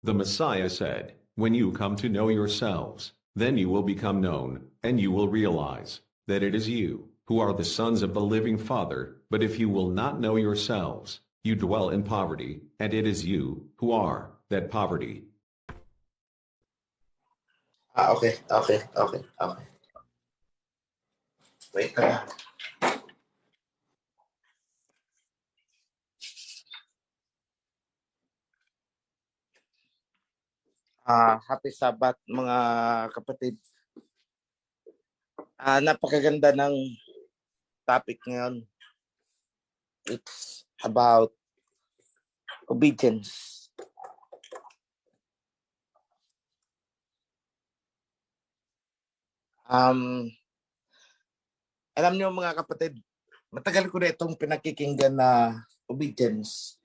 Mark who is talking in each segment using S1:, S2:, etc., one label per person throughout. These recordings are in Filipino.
S1: The Messiah said, "When you come to know yourselves, then you will become known, and you will realize that it is you who are the sons of the living Father. But if you will not know yourselves, you dwell in poverty, and it is you who are that poverty."
S2: Okay. Wait lang. Happy Sabbath mga kapatid. Napakaganda ng topic ngayon. It's about obedience. Alam niyo mga kapatid, matagal ko na itong pinakikinggan na obedience.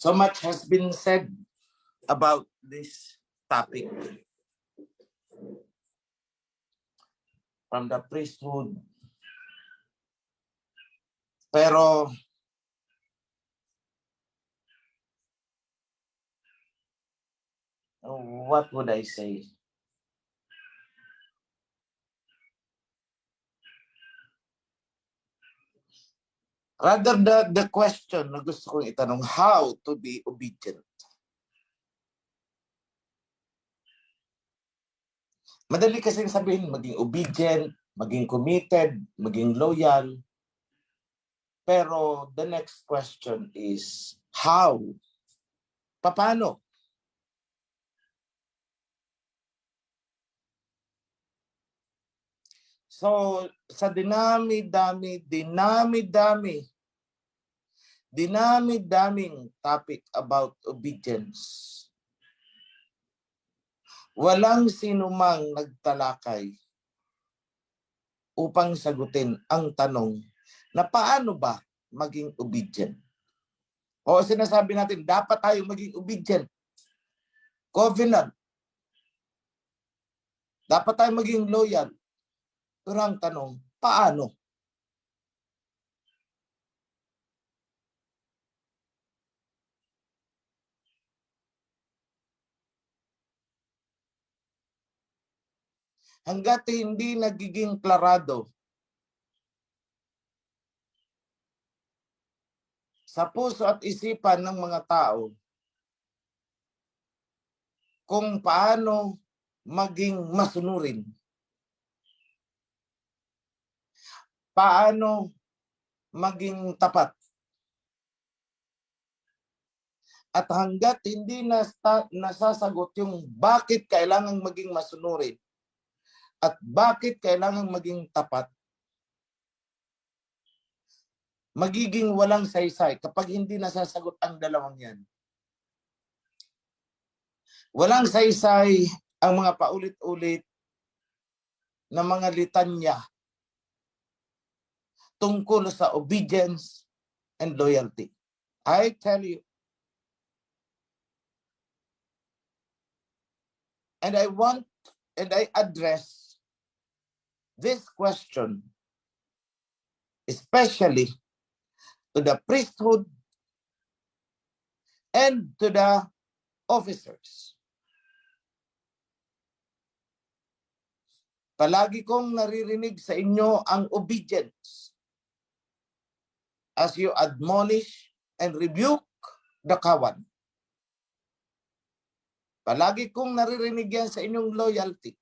S2: So much has been said about this topic. From the priesthood. Pero what would I say? Rather the question na gusto kong itanong, how to be obedient. Madali kasi sabihin, maging obedient, maging committed, maging loyal. Pero the next question is, how? Paano? So, sa dinami-daming topic about obedience, walang sinumang nagtalakay upang sagutin ang tanong na paano ba maging obedient? O sinasabi natin, dapat tayong maging obedient. Covenant. Dapat tayong maging loyal. Pero ang tanong, paano? Hanggat hindi nagiging klarado sa puso at isipan ng mga tao kung paano maging masunurin. Paano maging tapat. At hanggat hindi nasasagot yung bakit kailangang maging masunurin at bakit kailangang maging tapat, magiging walang saysay kapag hindi nasasagot ang dalawang yan. Walang saysay ang mga paulit-ulit na mga litanya tungkol sa obedience and loyalty. I tell you, and I address this question especially to the priesthood and to the officers. Palagi kong naririnig sa inyo ang obedience as you admonish and rebuke the kawan. Palagi kong naririnig yan sa inyong loyalty.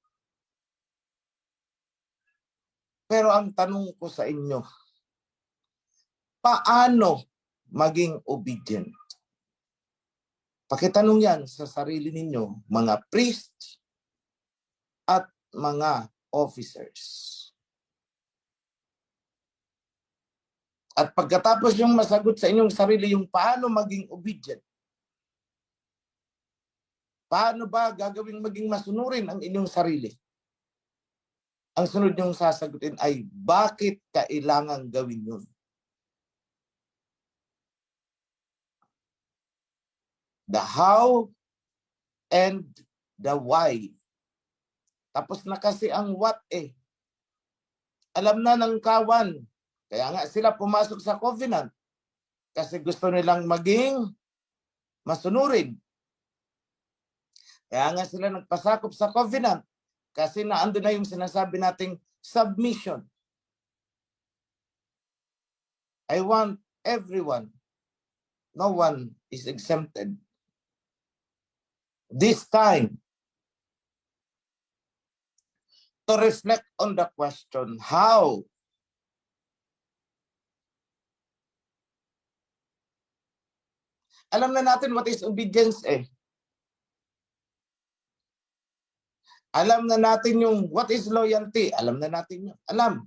S2: Pero ang tanong ko sa inyo, paano maging obedient? Pakitanong yan sa sarili ninyo, mga priest at mga officers. At pagkatapos yung masagot sa inyong sarili yung paano maging obedient, paano ba gagawing maging masunurin ang inyong sarili? Ang sunod niyong sasagutin ay bakit kailangan gawin yun? The how and the why. Tapos na kasi ang what eh. Alam na ng kawan. Kaya nga sila pumasok sa covenant. Kasi gusto nilang maging masunurin. Kaya nga sila nagpasakop sa covenant. Kasi naando na yung sinasabi nating submission. I want everyone. No one is exempted. This time, to reflect on the question, how? Alam na natin what is obedience eh. Alam na natin yung what is loyalty. Alam na natin yun. Alam.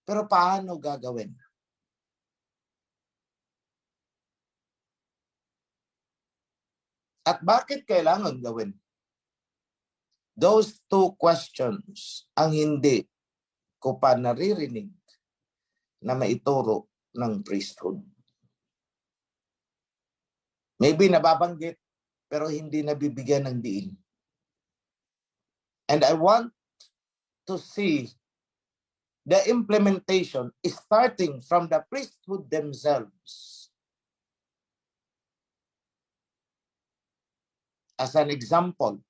S2: Pero paano gagawin? At bakit kailangan gawin? Those two questions ang hindi ko pa naririnig na maituro ng priesthood. Maybe nababanggit pero hindi nabibigyan ng diin. And I want to see the implementation starting from the priesthood themselves. As an example,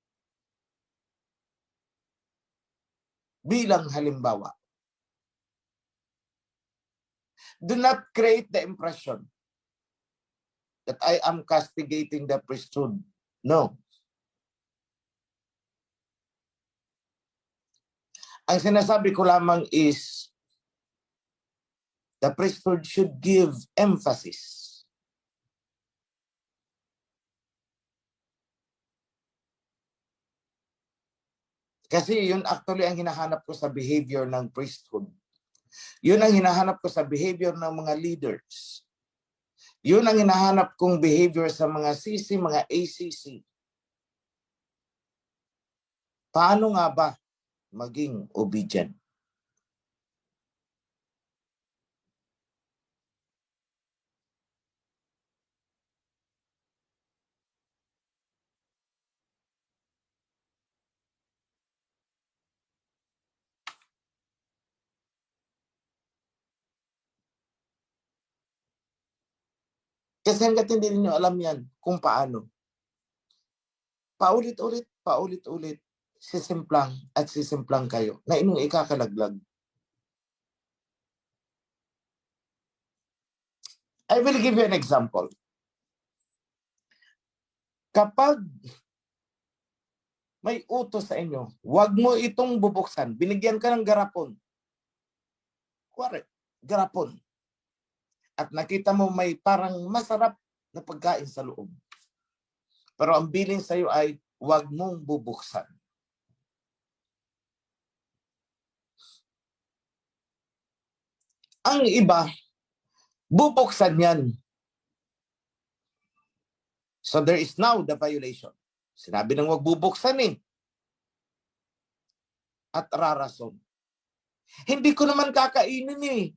S2: bilang halimbawa, do not create the impression that I am castigating the priesthood. No. Ang sinasabi ko lamang is the priesthood should give emphasis. Kasi yun actually ang hinahanap ko sa behavior ng priesthood. Yun ang hinahanap ko sa behavior ng mga leaders. Yun ang hinahanap kong behavior sa mga CC, mga ACC. Paano nga ba maging obedient? Kasi hanggat hindi niyo alam yan kung paano. Paulit-ulit, sisimplang kayo na inyong ikakalaglag. I will give you an example. Kapag may utos sa inyo, huwag mo itong bubuksan. Binigyan ka ng garapon. Kuwari, garapon. At nakita mo may parang masarap na pagkain sa loob. Pero ang bilin sa iyo ay huwag mong bubuksan. Ang iba, bubuksan yan. So there is now the violation. Sinabi ng huwag bubuksan eh. At rarason. Hindi ko naman kakainin eh.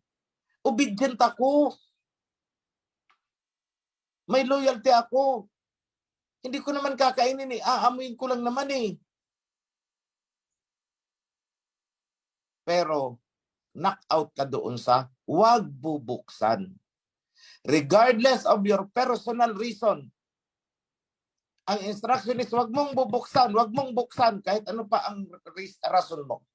S2: Obedient ako. May loyalty ako. Hindi ko naman kakainin eh. Aamuin ko lang naman eh. Pero, knock-out ka doon sa huwag bubuksan. Regardless of your personal reason, ang instruction is huwag mong bubuksan, huwag mong buksan, kahit ano pa ang rason mo.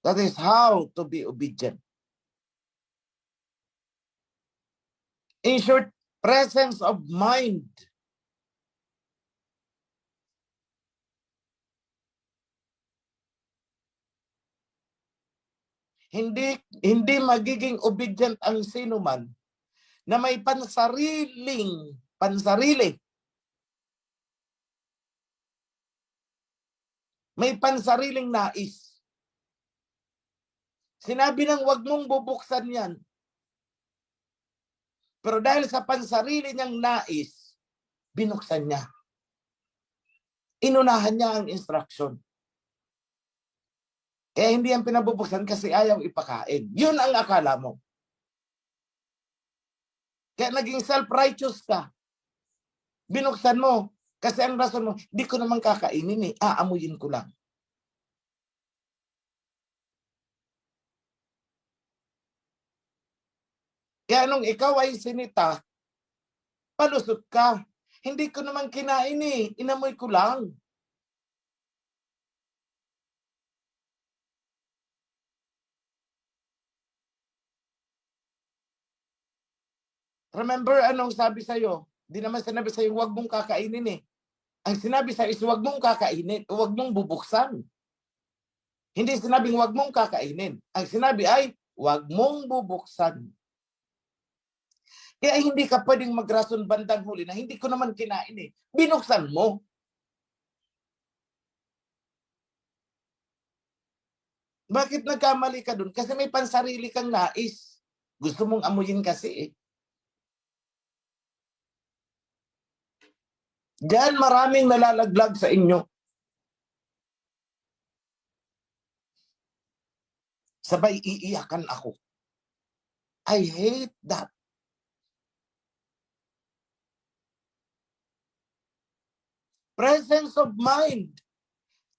S2: That is how to be obedient. In short, presence of mind. Hindi magiging obedient ang sino man na may pansarili. May pansariling nais. Sinabi ng wag mong bubuksan yan. Pero dahil sa pansarili niyang nais, binuksan niya. Inunahan niya ang instruction. Kaya hindi yan pinabubuksan kasi ayaw ipakain. Yun ang akala mo. Kaya naging self-righteous ka. Binuksan mo. Kasi ang rason mo, di ko naman kakainin eh, aamuyin ko lang. Kaya nung ikaw ay sinita, palusot ka. Hindi ko naman kinain eh, inamoy ko lang. Remember anong sabi sa'yo? Di naman sinabi sa'yo, huwag mong kakainin eh. Ang sinabi sa'yo is huwag mong kakainin, huwag mong bubuksan. Hindi sinabing huwag mong kakainin. Ang sinabi ay, huwag mong bubuksan. Kaya hindi ka pwedeng magrason bandang huli na hindi ko naman kinain eh. Binuksan mo. Bakit nagkamali ka dun? Kasi may pansarili kang nais. Gusto mong amuyin kasi eh. Diyan maraming nalalaglag sa inyo. Sabay iiyakan ako. I hate that. Presence of mind.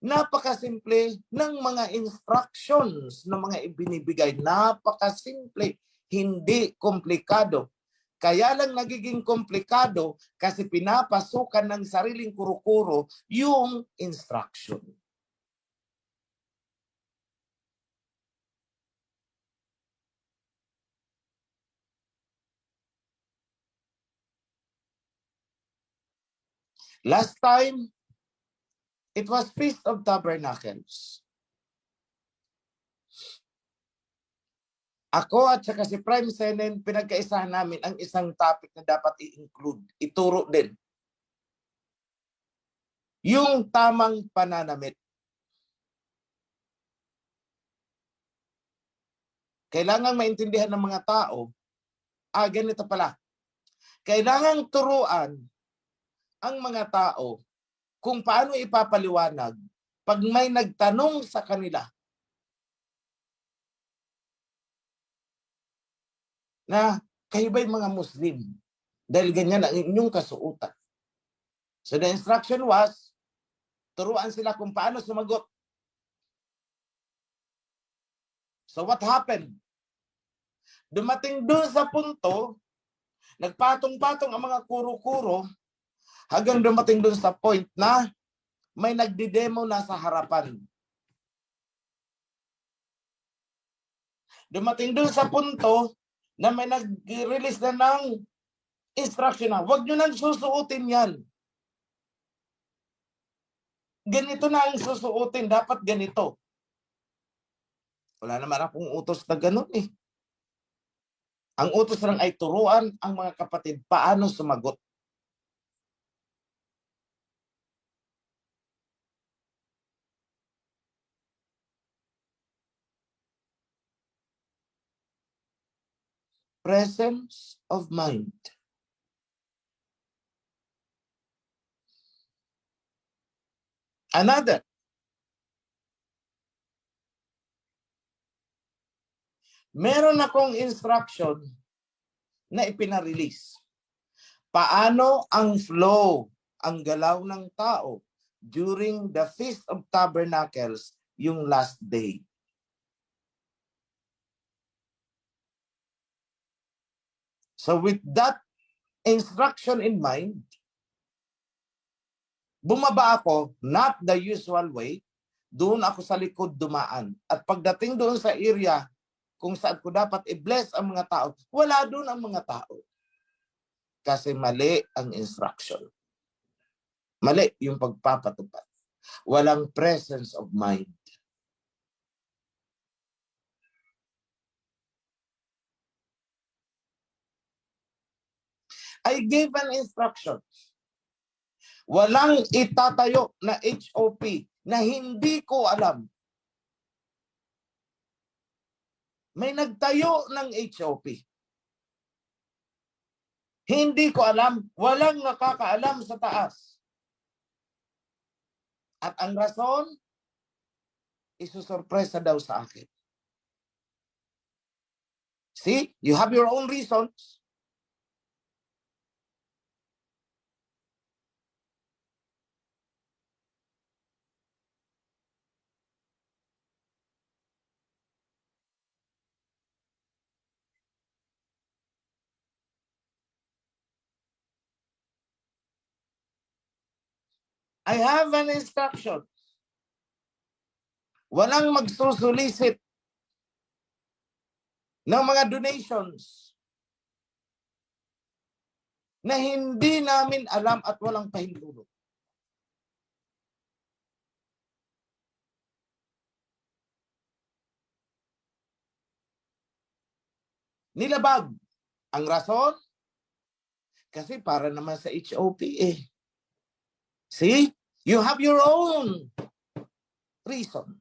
S2: Napakasimple ng mga instructions na mga ibinibigay. Napakasimple. Hindi komplikado. Kaya lang nagiging komplikado kasi pinapasukan ng sariling kuro-kuro yung instruction. Last time, it was Feast of Tabernacles. Ako at saka si Prime Senen, pinagkaisahan namin ang isang topic na dapat i-include, ituro din. Yung tamang pananamit. Kailangan maintindihan ng mga tao, ganito pala. Kailangan turuan ang mga tao kung paano ipapaliwanag pag may nagtanong sa kanila na kayo ba'y mga Muslim? Dahil ganyan ang inyong kasuotan. So the instruction was, turuan sila kung paano sumagot. So what happened? Dumating doon sa punto, nagpatong-patong ang mga kuro-kuro, hanggang dumating doon sa point na may nagdi-demo na sa harapan. Dumating doon sa punto na may nag-release na ng instruction na, huwag nyo nang susuotin yan. Ganito na ang susuotin, dapat ganito. Wala naman akong utos na ganun eh. Ang utos lang ay turuan ang mga kapatid paano sumagot. Presence of mind. Another. Meron akong instruction na ipinarelease. Paano ang flow, ang galaw ng tao during the Feast of Tabernacles, yung last day. So with that instruction in mind, bumaba ako, not the usual way, doon ako sa likod dumaan. At pagdating doon sa area kung saan ko dapat i-bless ang mga tao, wala doon ang mga tao. Kasi mali ang instruction. Mali yung pagpapatupad. Walang presence of mind. I gave an instruction. Walang itatayo na HOP na hindi ko alam. May nagtayo ng HOP. Hindi ko alam. Walang nakakaalam sa taas. At ang rason, isusurpresa daw sa akin. See, you have your own reasons. I have an instruction. Walang magsusulisit ng mga donations na hindi namin alam at walang pahintulot. Nilabag. Ang rason? Kasi para naman sa HOP eh. See? You have your own reason.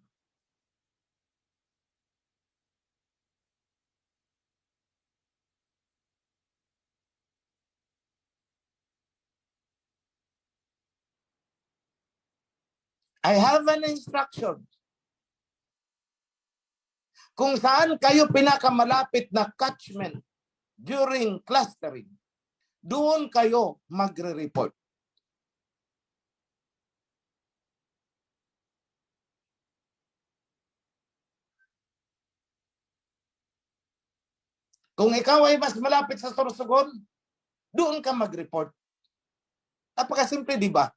S2: I have an instruction. Kung saan kayo pinakamalapit na catchment during clustering, doon kayo magre-report. Kung ikaw ay mas malapit sa Sorsogon, doon ka mag-report. Napakasimple, di ba?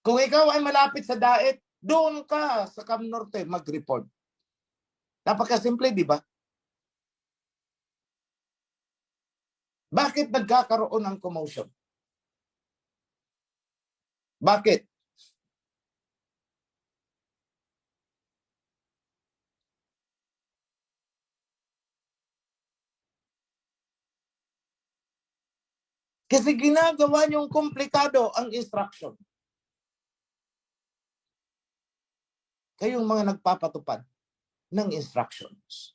S2: Kung ikaw ay malapit sa Daet, doon ka sa Cam Norte mag-report. Napakasimple, di ba? Bakit nagkakaroon ng commotion? Bakit? Kasi ginagawa niyong komplikado ang instruction. Kayong mga nagpapatupad ng instructions.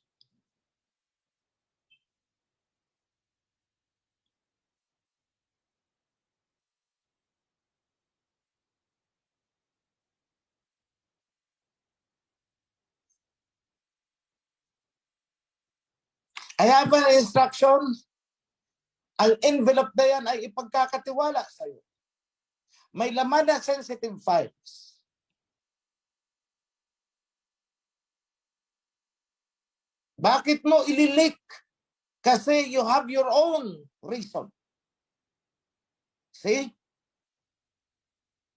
S2: I have an instruction. Ang envelope na yan ay ipagkakatiwala sa iyo. May laman na sensitive files. Bakit mo ililik? Kasi you have your own reason. See?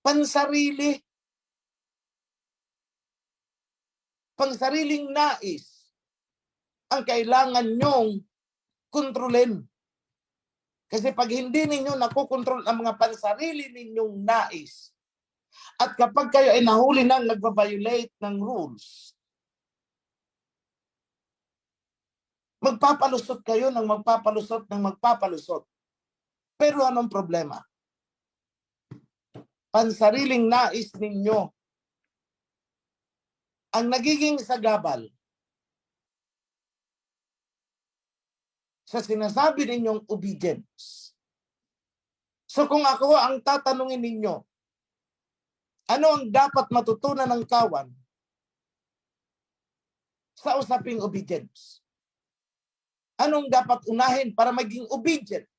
S2: Pansarili. Pansariling nais ang kailangan nyong kontrolin. Kasi pag hindi ninyo nakokontrol ang mga pansarili ninyong nais, at kapag kayo ay nahuli nang nagpa-violate ng rules, magpapalusot kayo ng magpapalusot. Pero anong problema? Pansariling nais ninyo ang nagiging sagabal sa sinasabi ninyong obedience. So kung ako ang tatanungin ninyo, ano ang dapat matutunan ng kawan sa usaping obedience? Anong dapat unahin para maging obedient?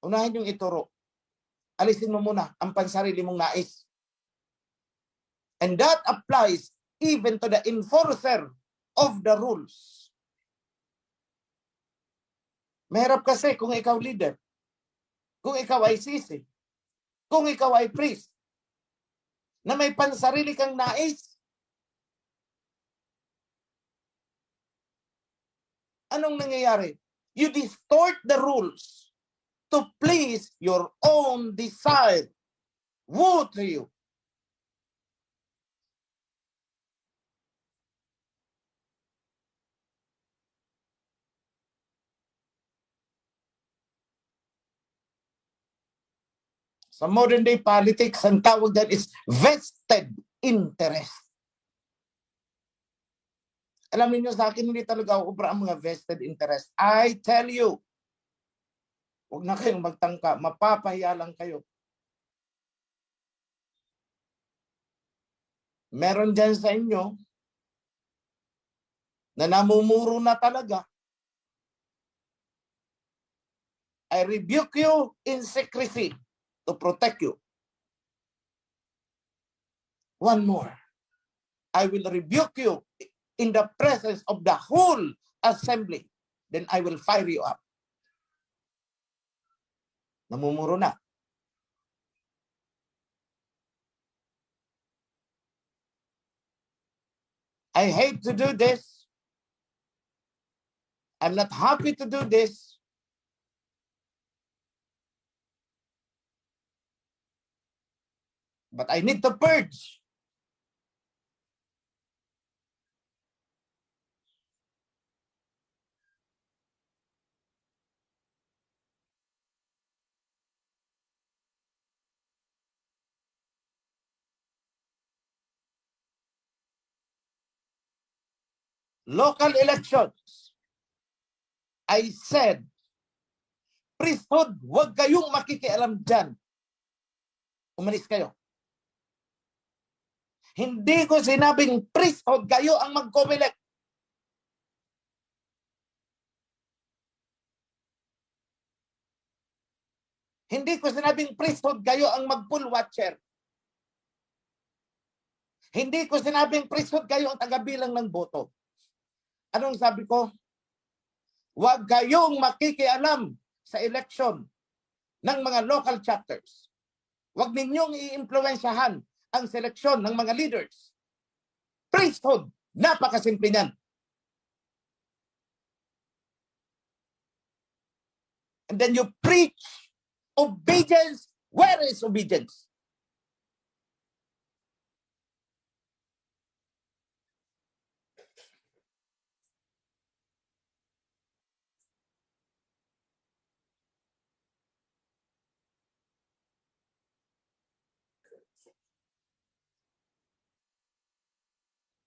S2: Unahin yung ituro. Alisin mo muna ang pansarili mong nais. And that applies even to the enforcer of the rules. Mahirap kasi kung ikaw leader, kung ikaw ay sisi, kung ikaw ay priest, na may pansarili kang nais. Anong nangyayari? You distort the rules to please your own desire. Woe to you. Sa modern day politics, ang tawag dyan is vested interest. Alam niyo sa akin, hindi talaga ubra ang mga vested interest. I tell you, huwag na kayong magtangka, mapapahiya lang kayo. Meron dyan sa inyo na namumuro na talaga. I rebuke you in secrecy to protect you. One more. I will rebuke you in the presence of the whole assembly. Then I will fire you up. Namumuro na. I hate to do this. I'm not happy to do this. But I need to purge. Local elections. I said, priesthood, huwag kayong makikialam dyan. Umalis kayo. Hindi ko sinabing priesthood, kayo ang mag-COMELEC. Hindi ko sinabing priesthood, kayo ang mag-poll watcher. Hindi ko sinabing priesthood, kayo ang tagabilang ng boto. Anong sabi ko? Huwag kayong makikialam sa election ng mga local chapters. Huwag ninyong i-impluwensyahan ang seleksyon ng mga leaders. Priesthood, napakasimple niyan. And then you preach obedience. Where is obedience?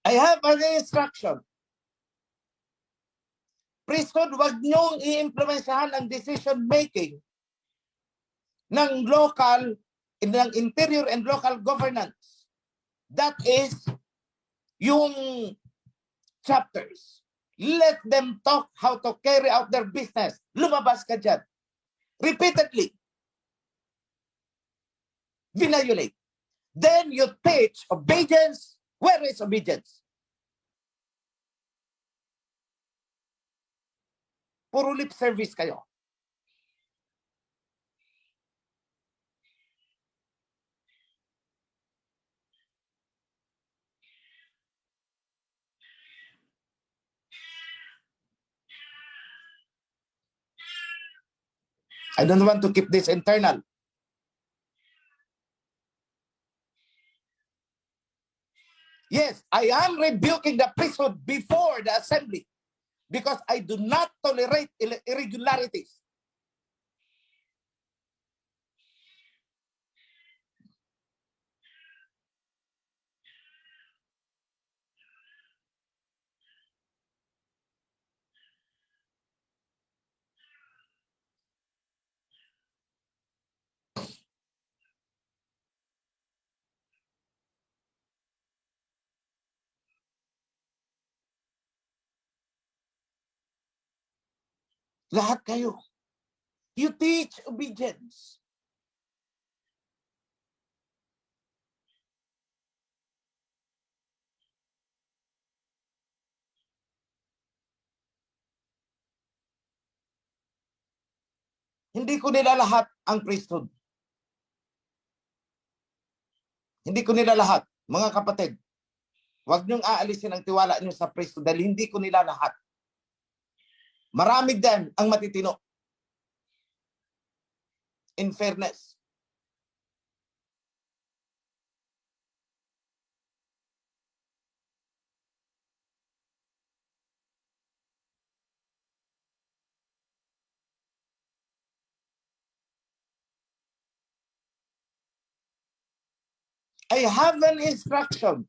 S2: I have an instruction. Priesthood, wag niyong i-implementahan ang decision-making ng local, ng interior and local governance. That is yung chapters. Let them talk how to carry out their business. Lumabas ka dyan. Repeatedly. Violate. Then you teach obedience. Where is obedience? Puro lip service kayo. I don't want to keep this internal. Yes, I am rebuking the priesthood before the assembly because I do not tolerate irregularities. Lahat kayo. You teach obedience. Hindi ko nila lahat ang priesthood. Hindi ko nila lahat. Mga kapatid, huwag niyong aalisin ang tiwala niyo sa priesthood dahil hindi ko nila lahat. Marami din ang matitino. In fairness. I have an instruction.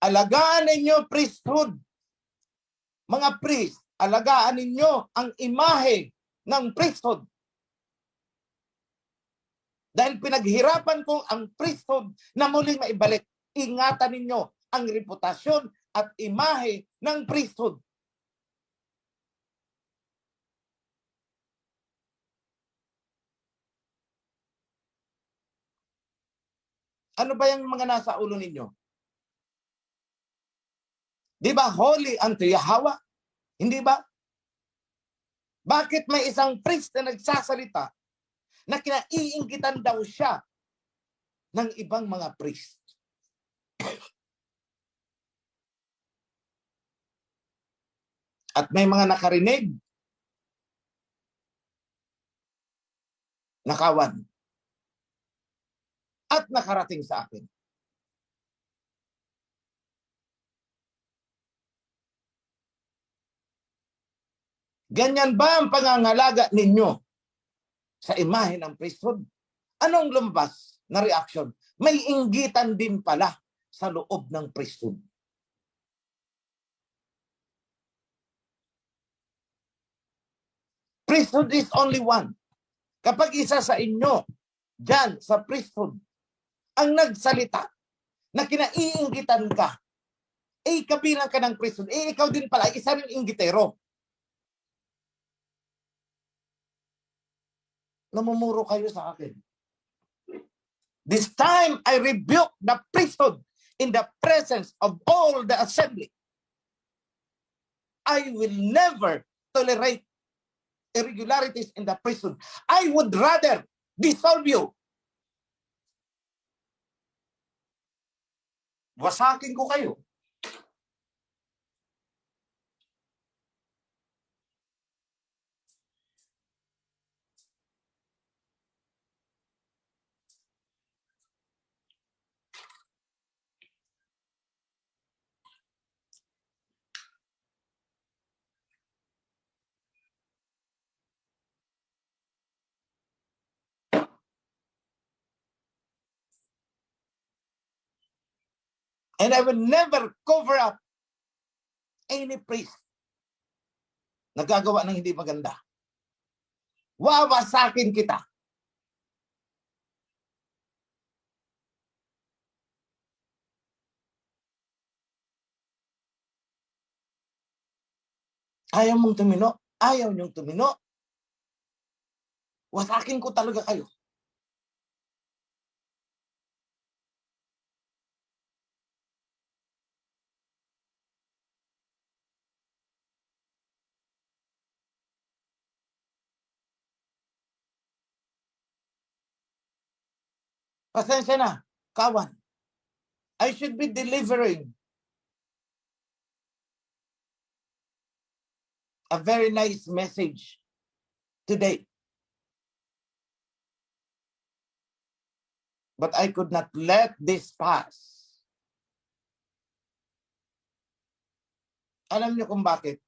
S2: Alagaan ninyo priesthood. Mga priest, alagaan ninyo ang imahe ng priesthood. Dahil pinaghirapan ko ang priesthood na muling maibalik. Ingatan ninyo ang reputasyon at imahe ng priesthood. Ano ba yung mga nasa ulo ninyo? Di ba holy unto Yahweh? Hindi ba? Bakit may isang priest na nagsasalita na kinaiinggitan daw siya ng ibang mga priest? At may mga nakarinig na kawan at nakarating sa akin. Ganyan ba ang pangangalaga ninyo sa imahe ng priesthood? Anong lumabas na reaction? May inggitan din pala sa loob ng priesthood. Priesthood is only one. Kapag isa sa inyo, dyan sa priesthood, ang nagsalita na kinaiinggitan ka, kabilang ka ng priesthood, ikaw din pala, isa rin inggitero. Namumuro kayo sa akin. This time, I rebuke the priesthood in the presence of all the assembly. I will never tolerate irregularities in the priesthood. I would rather dissolve you. Wasakin ko kayo. And I will never cover up any priest na gagawa ng hindi maganda. Wawasakin kita. Ayaw mong tumino? Ayaw niyong tumino? Wasakin ko talaga kayo. Pasensya na, kawan. I should be delivering a very nice message today. But I could not let this pass. Alam niyo kung bakit?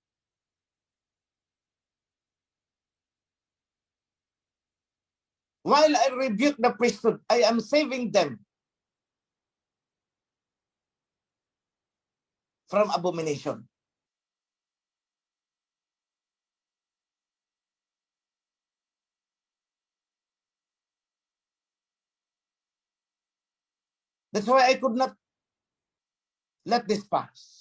S2: While I rebuke the priesthood, I am saving them from abomination. That's why I could not let this pass.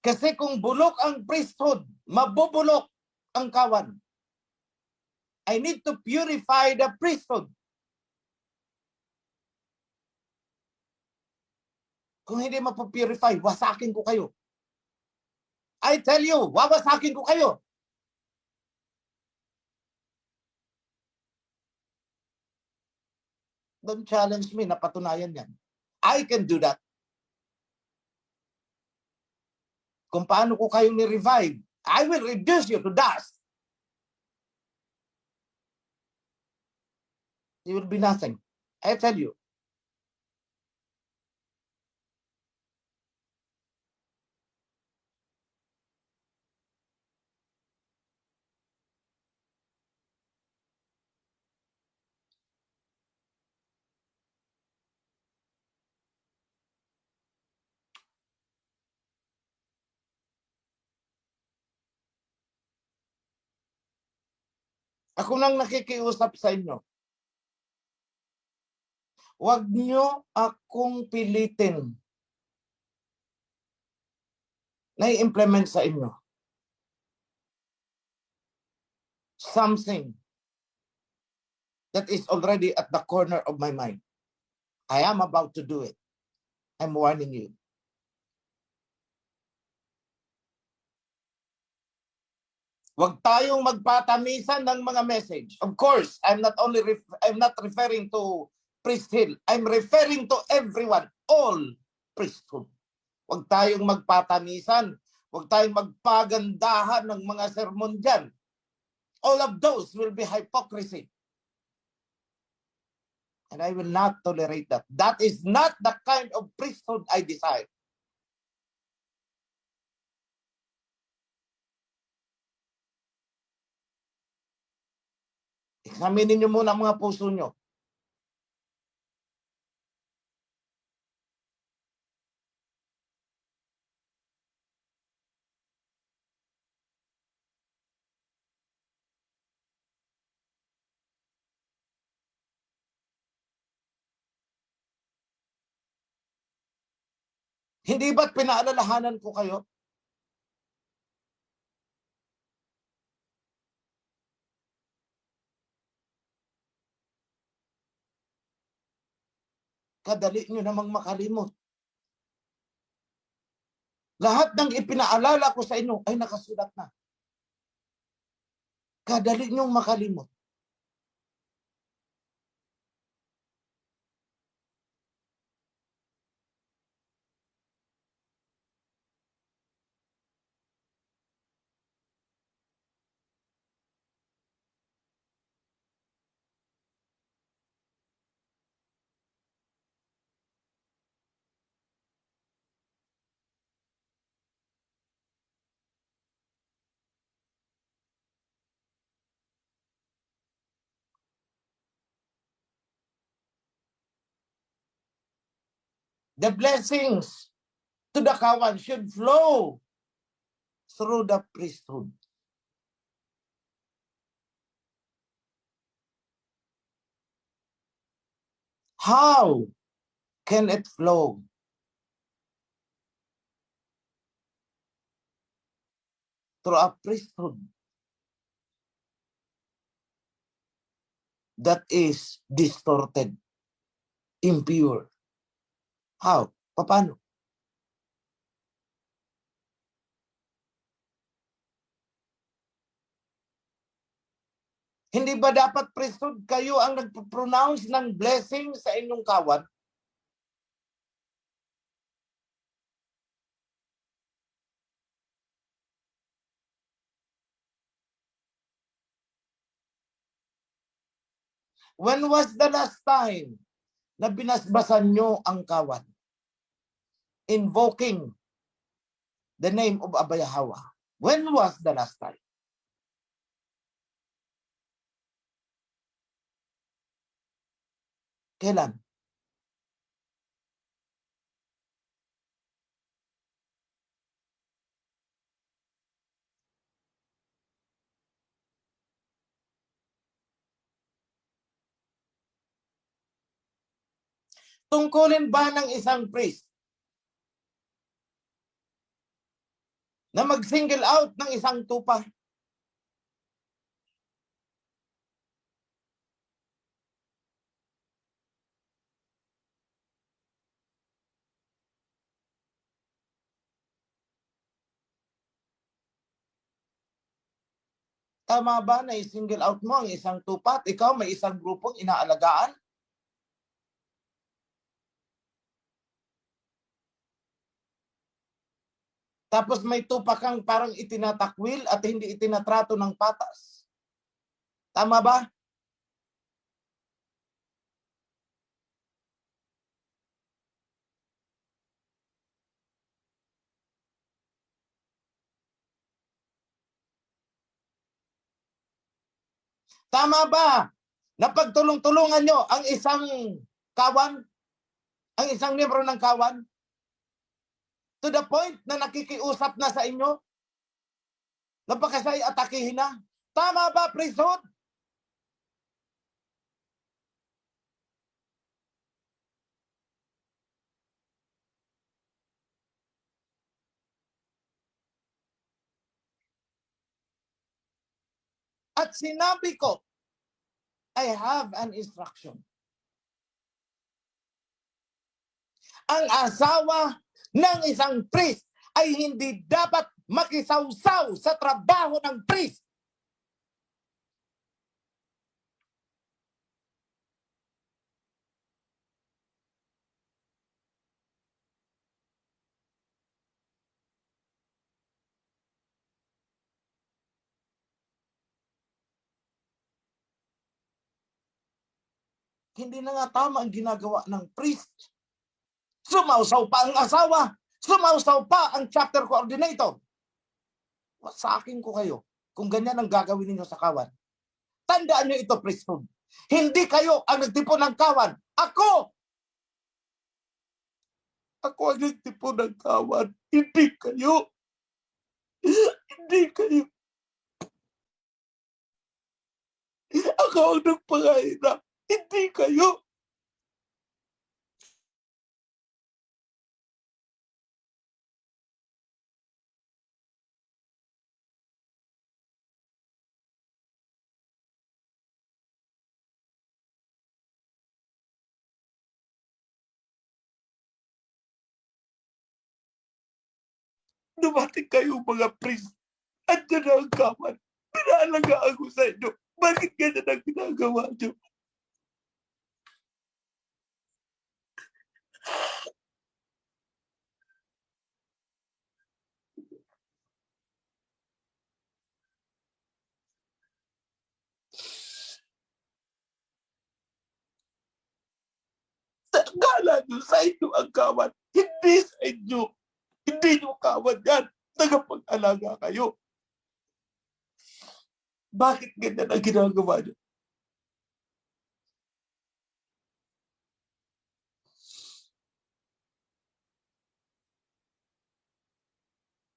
S2: Kasi kung bulok ang priesthood, mabubulok ang kawan. I need to purify the priesthood. Kung hindi mapapurify, wasakin ko kayo. I tell you, wawasakin ko kayo. Don't challenge me, napatunayan yan. I can do that. Kung paano ko kayo ni-revive, I will reduce you to dust. You will be nothing. I tell you. Ako nang nakikiusap sa inyo. Huwag nyo akong pilitin na-implement sa inyo something that is already at the corner of my mind. I am about to do it. I'm warning you. Huwag tayong magpatamisan ng mga message. Of course, I'm not referring to priesthood. I'm referring to everyone, all priesthood. Huwag tayong magpatamisan. Huwag tayong magpagandahan ng mga sermon dyan. All of those will be hypocrisy. And I will not tolerate that. That is not the kind of priesthood I desire. Examinin niyo muna ang mga puso niyo. Hindi ba't pinaalalahanan ko kayo? Kadali nyo namang makalimot. Lahat ng ipinaalala ko sa inyo ay nakasulat na. Kadali nyong makalimot. The blessings to the kawan should flow through the priesthood. How can it flow? Through a priesthood that is distorted, impure. How? Paano? Hindi ba dapat priesthood kayo ang nagpo-pronounce ng blessing sa inyong kawan? When was the last time na binasbasan nyo ang kawan? Invoking the name of Abayahawa. When was the last time? Kailan? Tungkulin ba ng isang priest na mag-single out ng isang tupa? Tama ba na i-single out mo ang isang tupa at ikaw may isang grupong inaalagaan? Tapos may tupa kang parang itinatakwil at hindi itinatrato ng patas. Tama ba? Tama ba na pagtulong-tulungan nyo ang isang kawan, ang isang miyembro ng kawan, to the point na nakikiusap na sa inyo, napakasay atakihin na? Tama ba, priesthood? At sinabi ko, I have an instruction. Ang asawa ng isang priest ay hindi dapat makisawsaw sa trabaho ng priest. Hindi na nga tama ang ginagawa ng priest. Sumausaw pa ang asawa. Sumausaw pa ang chapter coordinator. Sa akin ko kayo, kung ganyan ang gagawin ninyo sa kawan, tandaan nyo ito, priesthood. Hindi kayo ang nagtipon ng kawan. Ako! Ako ang nagtipon ng kawan. Hindi kayo. Hindi kayo. Ako ang nagpangahirap. Hindi kayo. Dumating kayo mga priest. Andiyan na ang kawan. Pinaalagaan ko sa inyo. Bakit ganyan ang ginagawa nyo? Akala nyo sa inyo ang kawan. Hindi sa inyo. Hindi nyo kawan yan. Tagapag-alaga kayo. Bakit ganyan ang ginagawa nyo?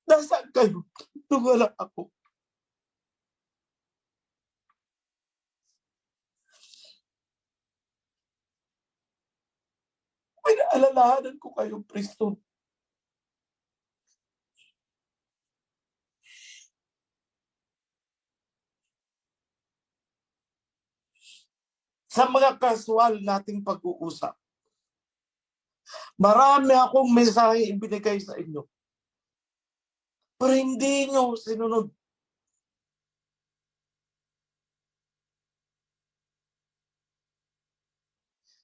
S2: Nasaan kayo? Nung wala ako. Pinaalalahanan ko kayong priesthood. Sa mga casual nating pag-uusap, marami akong mensahe ibinigay sa inyo. Pero hindi nyo sinunod.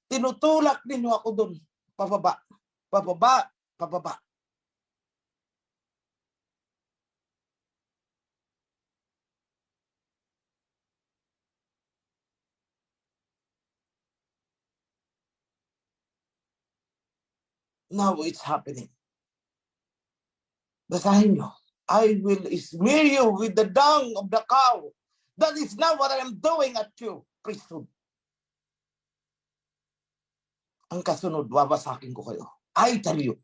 S2: Tinutulak ninyo ako doon. Pababa, pababa, pababa. Now it's happening. Basahin nyo. I will smear you with the dung of the cow. That is not what I am doing at you, priesthood. Ang kasunod, wawasakin ko kayo. I tell you.